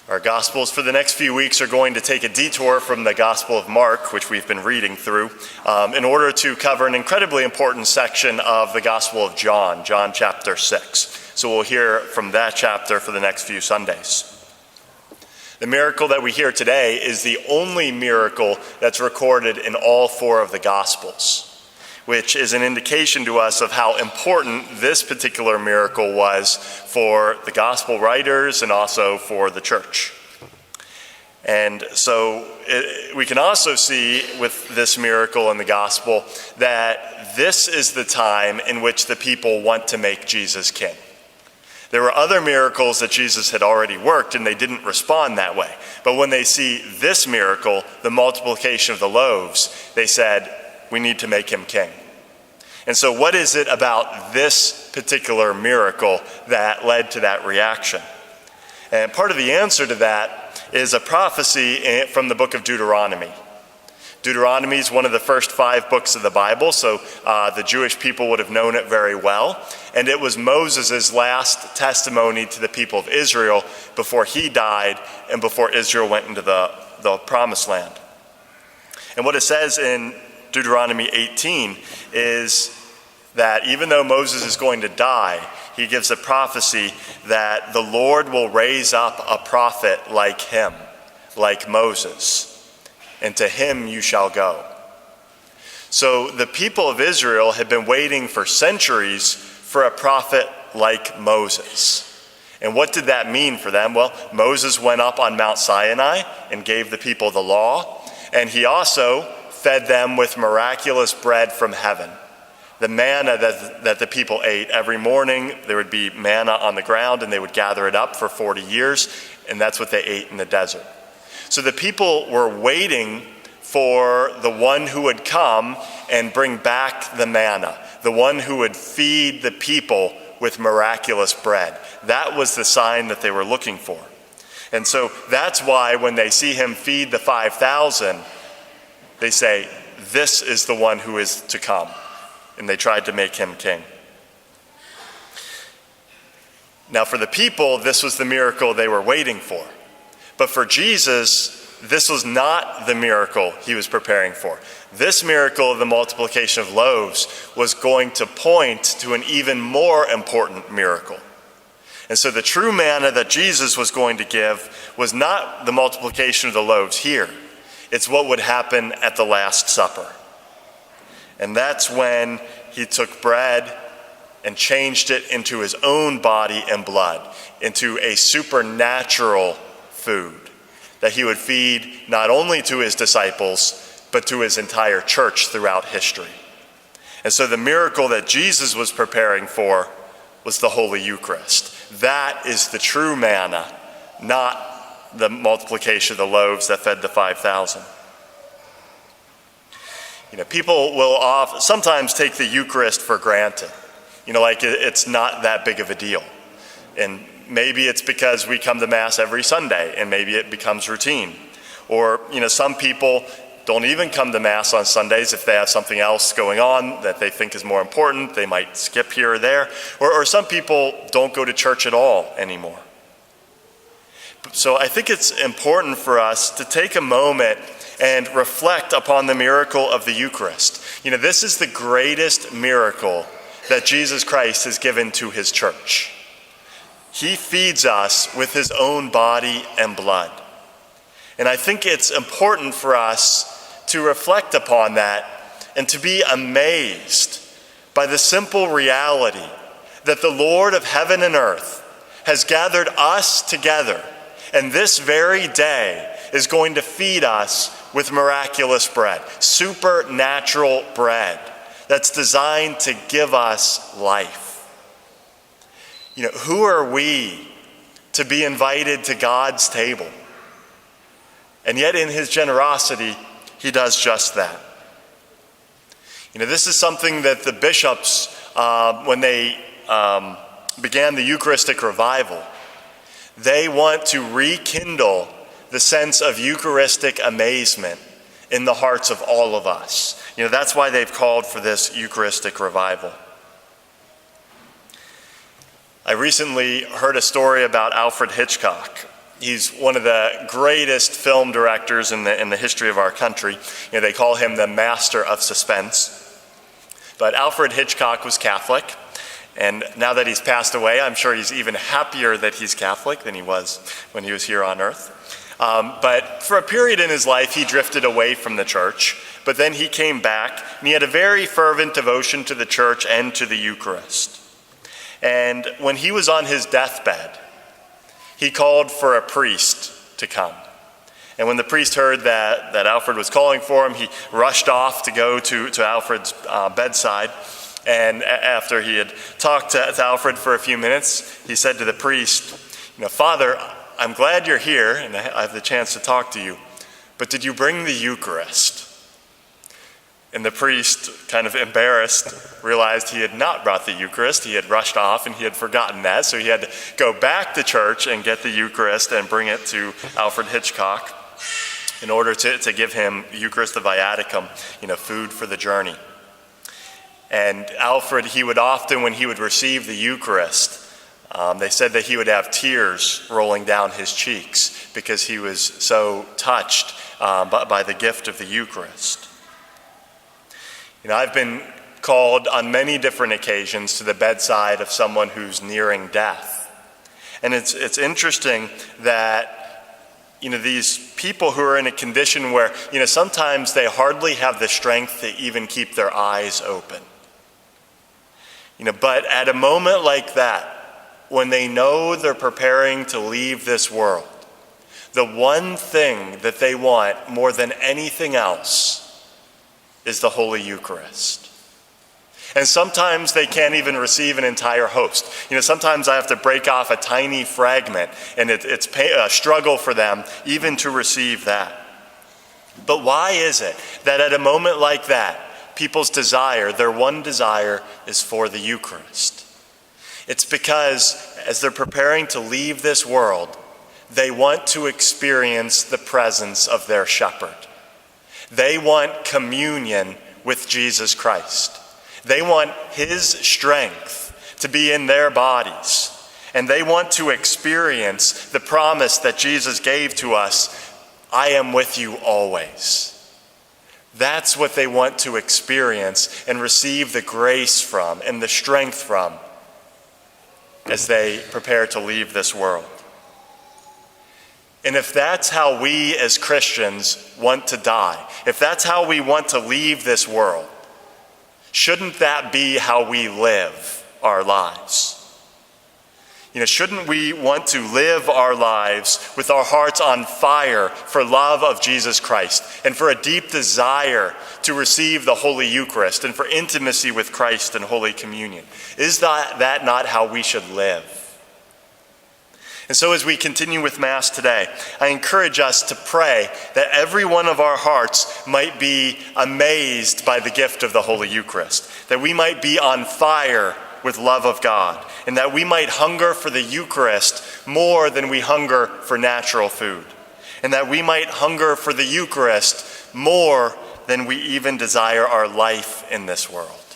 Our Gospels for the next few weeks are going to take a detour from the Gospel of Mark, which we've been reading through, in order to cover an incredibly important section of the Gospel of John, John chapter 6. So we'll hear from that chapter for the next few Sundays. The miracle that we hear today is the only miracle that's recorded in all four of the Gospels, which is an indication to us of how important this particular miracle was for the gospel writers and also for the church. And so we can also see with this miracle in the gospel that this is the time in which the people want to make Jesus king. There were other miracles that Jesus had already worked and they didn't respond that way. But when they see this miracle, the multiplication of the loaves, they said, we need to make him king. And so what is it about this particular miracle that led to that reaction? And part of the answer to that is a prophecy from the book of Deuteronomy. Deuteronomy is one of the first 5 books of the Bible, so the Jewish people would have known it very well. And it was Moses' last testimony to the people of Israel before he died and before Israel went into the promised land. And what it says in Deuteronomy 18 is that even though Moses is going to die, he gives a prophecy that the Lord will raise up a prophet like him, like Moses, and to him you shall go. So the people of Israel had been waiting for centuries for a prophet like Moses. And what did that mean for them? Well, Moses went up on Mount Sinai and gave the people the law, and he also fed them with miraculous bread from heaven. The manna that the people ate every morning, there would be manna on the ground and they would gather it up for 40 years, and that's what they ate in the desert. So the people were waiting for the one who would come and bring back the manna, the one who would feed the people with miraculous bread. That was the sign that they were looking for. And so that's why when they see him feed the 5,000, they say, this is the one who is to come. And they tried to make him king. Now for the people, this was the miracle they were waiting for. But for Jesus, this was not the miracle he was preparing for. This miracle of the multiplication of loaves was going to point to an even more important miracle. And so the true manna that Jesus was going to give was not the multiplication of the loaves here. It's what would happen at the Last Supper. And that's when he took bread and changed it into his own body and blood, into a supernatural food that he would feed not only to his disciples, but to his entire church throughout history. And so the miracle that Jesus was preparing for was the Holy Eucharist. That is the true manna, not the multiplication of the loaves that fed the 5,000. People will sometimes take the Eucharist for granted. Like it's not that big of a deal. And maybe it's because we come to Mass every Sunday and maybe it becomes routine. Or, some people don't even come to Mass on Sundays if they have something else going on that they think is more important. They might skip here or there. Or some people don't go to church at all anymore. So I think it's important for us to take a moment and reflect upon the miracle of the Eucharist. This is the greatest miracle that Jesus Christ has given to his church. He feeds us with his own body and blood. And I think it's important for us to reflect upon that and to be amazed by the simple reality that the Lord of heaven and earth has gathered us together, and this very day is going to feed us with miraculous bread, supernatural bread that's designed to give us life. Who are we to be invited to God's table? And yet in his generosity, he does just that. This is something that the bishops, when they began the Eucharistic revival, they want to rekindle the sense of Eucharistic amazement in the hearts of all of us. That's why they've called for this Eucharistic revival. I recently heard a story about Alfred Hitchcock, He's one of the greatest film directors in the history of our country. They call him the master of suspense. But Alfred Hitchcock was Catholic, and now that he's passed away, I'm sure he's even happier that he's Catholic than he was when he was here on earth. But for a period in his life, he drifted away from the church, but then he came back, and he had a very fervent devotion to the church and to the Eucharist. And when he was on his deathbed, he called for a priest to come. And when the priest heard that Alfred was calling for him, he rushed off to go to Alfred's bedside. And after he had talked to Alfred for a few minutes, he said to the priest, "Father, I'm glad you're here and I have the chance to talk to you, but did you bring the Eucharist?" And the priest, kind of embarrassed, realized he had not brought the Eucharist. He had rushed off and he had forgotten that, so he had to go back to church and get the Eucharist and bring it to Alfred Hitchcock in order to give him Eucharist, the viaticum, food for the journey. And Alfred, he would often, when he would receive the Eucharist, they said that he would have tears rolling down his cheeks because he was so touched by the gift of the Eucharist. I've been called on many different occasions to the bedside of someone who's nearing death. And it's interesting that these people who are in a condition where sometimes they hardly have the strength to even keep their eyes open. But at a moment like that, when they know they're preparing to leave this world, the one thing that they want more than anything else is the Holy Eucharist. And sometimes they can't even receive an entire host. Sometimes I have to break off a tiny fragment, and it's a struggle for them even to receive that. But why is it that at a moment like that, people's desire, their one desire, is for the Eucharist? It's because as they're preparing to leave this world, they want to experience the presence of their shepherd. They want communion with Jesus Christ. They want his strength to be in their bodies. And they want to experience the promise that Jesus gave to us, "I am with you always." That's what they want to experience and receive the grace from and the strength from as they prepare to leave this world. And if that's how we as Christians want to die, if that's how we want to leave this world, shouldn't that be how we live our lives? Shouldn't we want to live our lives with our hearts on fire for love of Jesus Christ and for a deep desire to receive the Holy Eucharist and for intimacy with Christ and Holy Communion? Is that not how we should live? And so as we continue with Mass today, I encourage us to pray that every one of our hearts might be amazed by the gift of the Holy Eucharist, that we might be on fire with love of God, and that we might hunger for the Eucharist more than we hunger for natural food, and that we might hunger for the Eucharist more than we even desire our life in this world.